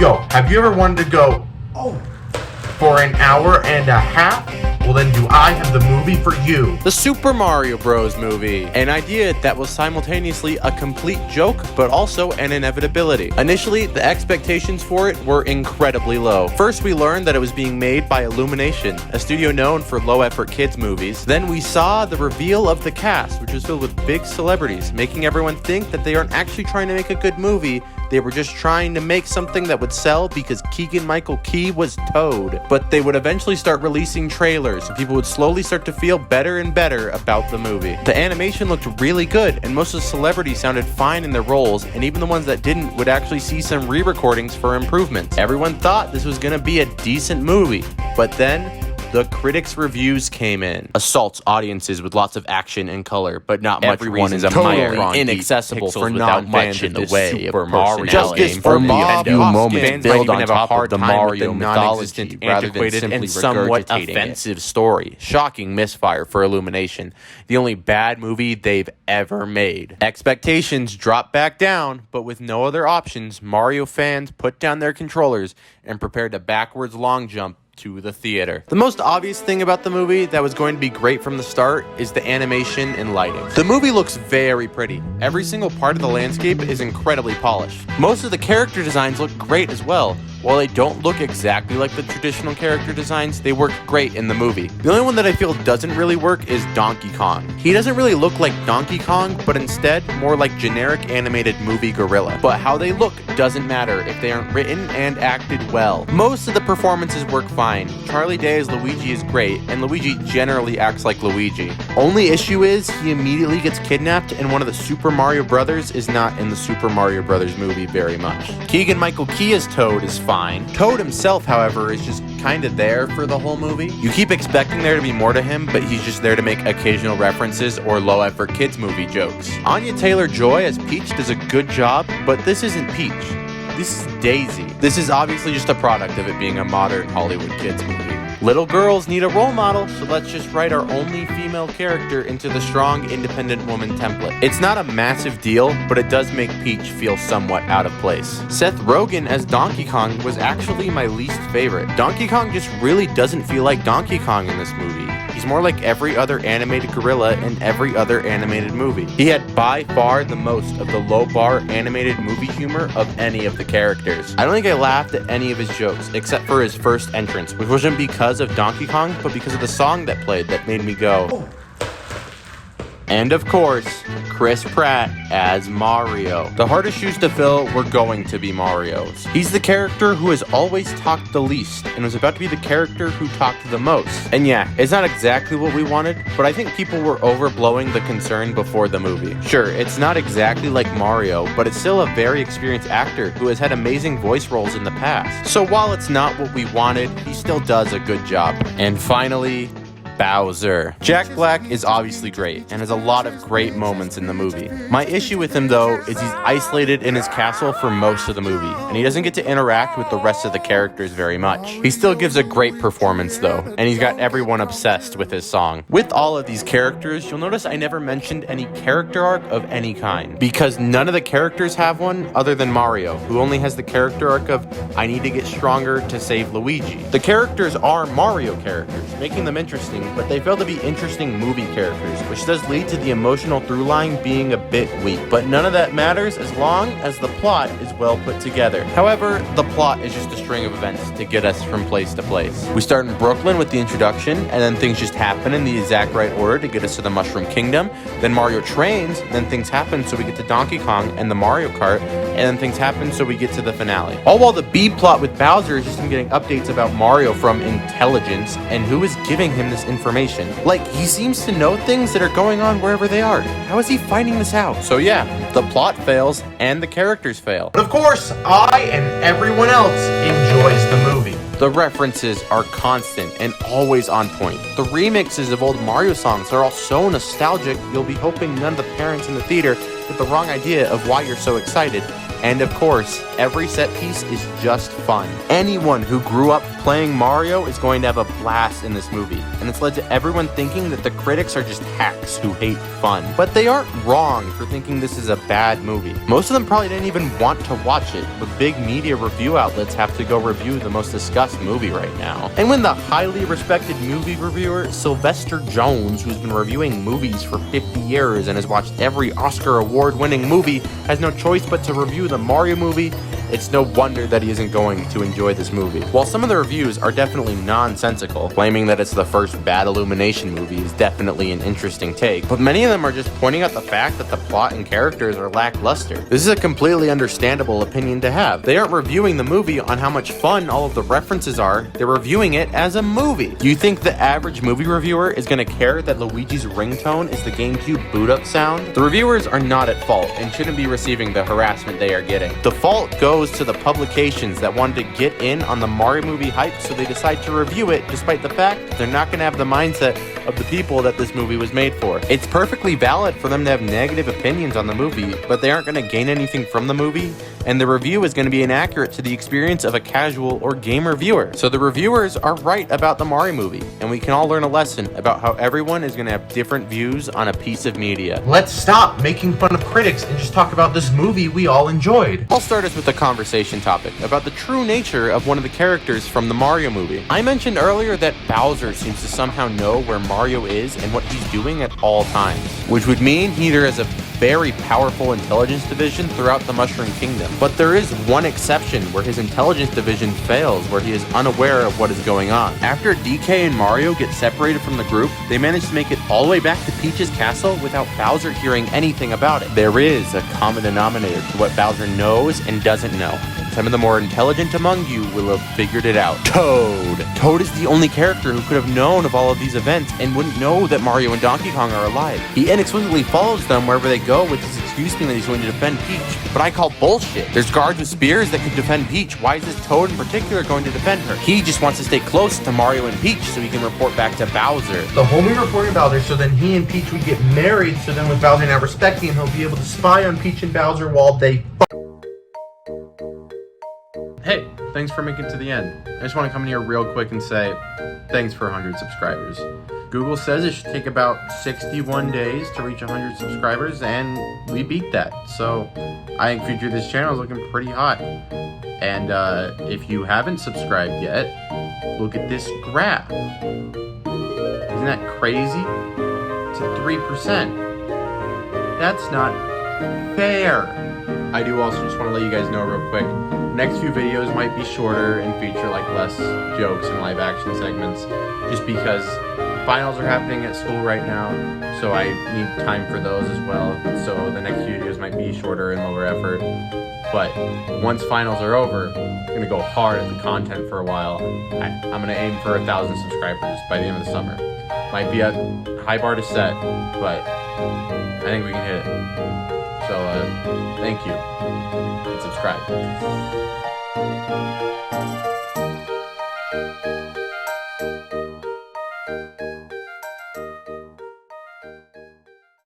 Yo, have you ever wanted to go for an hour and a half? Well, then do I have the movie for you. The Super Mario Bros. Movie. An idea that was simultaneously a complete joke, but also an inevitability. Initially, the expectations for it were incredibly low. First, we learned that it was being made by Illumination, a studio known for low-effort kids movies. Then we saw the reveal of the cast, which was filled with big celebrities, making everyone think that they aren't actually trying to make a good movie. They were just trying to make something that would sell because Keegan-Michael Key was Toad. But they would eventually start releasing trailers, and people would slowly start to feel better and better about the movie. The animation looked really good, and most of the celebrities sounded fine in their roles, and even the ones that didn't would actually see some re-recordings for improvements. Everyone thought this was gonna be a decent movie, but then the critics' reviews came in. Assaults audiences with lots of action and color, but not much Everyone is reason to totally mire. Inaccessible for without non-fans in of the way Super of Mario. Just Just game for only a few Bob moments fans build might even on have a top of hard the time Mario with the mythology non-existent, rather than antiquated, simply and somewhat regurgitating it. offensive story. Shocking misfire for Illumination. The only bad movie they've ever made. Expectations dropped back down, but with no other options, Mario fans put down their controllers and prepared a backwards long jump to the theater. The most obvious thing about the movie that was going to be great from the start is the animation and lighting. The movie looks very pretty. Every single part of the landscape is incredibly polished. Most of the character designs look great as well. While they don't look exactly like the traditional character designs, they work great in the movie. The only one that I feel doesn't really work is Donkey Kong. He doesn't really look like Donkey Kong, but instead more like generic animated movie gorilla. But how they look doesn't matter if they aren't written and acted well. Most of the performances work fine. Charlie Day as Luigi is great, and Luigi generally acts like Luigi. Only issue is he immediately gets kidnapped, and one of the Super Mario Brothers is not in the Super Mario Brothers movie very much. Keegan-Michael Key as Toad is fine. Toad himself, however, is just kind of there for the whole movie. You keep expecting there to be more to him, but he's just there to make occasional references or low-effort kids movie jokes. Anya Taylor-Joy as Peach does a good job, but this isn't Peach. This is Daisy. This is obviously just a product of it being a modern Hollywood kids movie. Little girls need a role model, so let's just write our only female character into the strong, independent woman template. It's not a massive deal, but it does make Peach feel somewhat out of place. Seth Rogen as Donkey Kong was actually my least favorite. Donkey Kong just really doesn't feel like Donkey Kong in this movie. He's more like every other animated gorilla in every other animated movie. He had by far the most of the low-bar animated movie humor of any of the characters. I don't think I laughed at any of his jokes, except for his first entrance, which wasn't because of Donkey Kong, but because of the song that played that made me go. And of course, Chris Pratt as Mario. The hardest shoes to fill were going to be Mario's. He's the character who has always talked the least, and was about to be the character who talked the most. And yeah, it's not exactly what we wanted, but I think people were overblowing the concern before the movie. Sure, it's not exactly like Mario, but it's still a very experienced actor who has had amazing voice roles in the past. So while it's not what we wanted, he still does a good job. And finally, Bowser. Jack Black is obviously great and has a lot of great moments in the movie. My issue with him though is he's isolated in his castle for most of the movie, and he doesn't get to interact with the rest of the characters very much. He still gives a great performance though, and he's got everyone obsessed with his song. With all of these characters, you'll notice I never mentioned any character arc of any kind, because none of the characters have one other than Mario, who only has the character arc of I need to get stronger to save Luigi. The characters are Mario characters, making them interesting, but they fail to be interesting movie characters, which does lead to the emotional through line being a bit weak. But none of that matters as long as the plot is well put together. However, the plot is just a string of events to get us from place to place. We start in Brooklyn with the introduction, and then things just happen in the exact right order to get us to the Mushroom Kingdom. Then Mario trains, then things happen so we get to Donkey Kong and the Mario Kart, and then things happen so we get to the finale. All while the B plot with Bowser is just him getting updates about Mario from intelligence and who is giving him this information. Like, he seems to know things that are going on wherever they are. How is he finding this out? So yeah, the plot fails and the characters fail. But of course, I and everyone else enjoys the movie. The references are constant and always on point. The remixes of old Mario songs are all so nostalgic, you'll be hoping none of the parents in the theater with the wrong idea of why you're so excited. And of course, every set piece is just fun. Anyone who grew up playing Mario is going to have a blast in this movie, and it's led to everyone thinking that the critics are just hacks who hate fun. But they aren't wrong for thinking this is a bad movie. Most of them probably didn't even want to watch it, but big media review outlets have to go review the most discussed movie right now. And when the highly respected movie reviewer Sylvester Jones, who's been reviewing movies for 50 years and has watched every Oscar award-winning movie, has no choice but to review the Mario movie, it's no wonder that he isn't going to enjoy this movie. While some of the reviews are definitely nonsensical, claiming that it's the first bad Illumination movie is definitely an interesting take, but many of them are just pointing out the fact that the plot and characters are lackluster. This is a completely understandable opinion to have. They aren't reviewing the movie on how much fun all of the references are, they're reviewing it as a movie. Do you think the average movie reviewer is going to care that Luigi's ringtone is the GameCube boot-up sound? The reviewers are not at fault and shouldn't be receiving the harassment they are getting. The fault goes to the publications that wanted to get in on the Mario movie hype, so they decide to review it despite the fact that they're not going to have the mindset of the people that this movie was made for. It's perfectly valid for them to have negative opinions on the movie, but they aren't going to gain anything from the movie, and the review is going to be inaccurate to the experience of a casual or gamer viewer. So the reviewers are right about the Mario movie, and we can all learn a lesson about how everyone is going to have different views on a piece of media. Let's stop making fun of critics and just talk about this movie we all enjoyed. I'll start us with a conversation topic about the true nature of one of the characters from the Mario movie. I mentioned earlier that Bowser seems to somehow know where Mario is and what he's doing at all times, which would mean he either has a very powerful intelligence division throughout the Mushroom Kingdom. But there is one exception where his intelligence division fails, where he is unaware of what is going on. After DK and Mario get separated from the group, they manage to make it all the way back to Peach's castle without Bowser hearing anything about it. There is a common denominator to what Bowser knows and doesn't know. Some of the more intelligent among you will have figured it out. Toad! Toad is the only character who could have known of all of these events and wouldn't know that Mario and Donkey Kong are alive. He inexplicably follows them wherever they go with his excuse being that he's going to defend Peach. But I call bullshit. There's guards with spears that could defend Peach. Why is this Toad in particular going to defend her? He just wants to stay close to Mario and Peach so he can report back to Bowser. The homie reporting Bowser, so then he and Peach would get married, so then with Bowser now respecting him, he'll be able to spy on Peach and Bowser while they Hey, thanks for making it to the end. I just want to come in here real quick and say thanks for 100 subscribers. Google says it should take about 61 days to reach 100 subscribers, and we beat that. So I think future of this channel is looking pretty hot. And if you haven't subscribed yet, look at this graph. Isn't that crazy? It's at 3%. That's not fair. I do also just want to let you guys know real quick, next few videos might be shorter and feature like less jokes and live action segments, just because finals are happening at school right now, so I need time for those as well. So the next few videos might be shorter and lower effort. But once finals are over, I'm gonna go hard at the content for a while. I'm gonna aim for 1,000 subscribers by the end of the summer. Might be a high bar to set, but I think we can hit it. So thank you, and subscribe.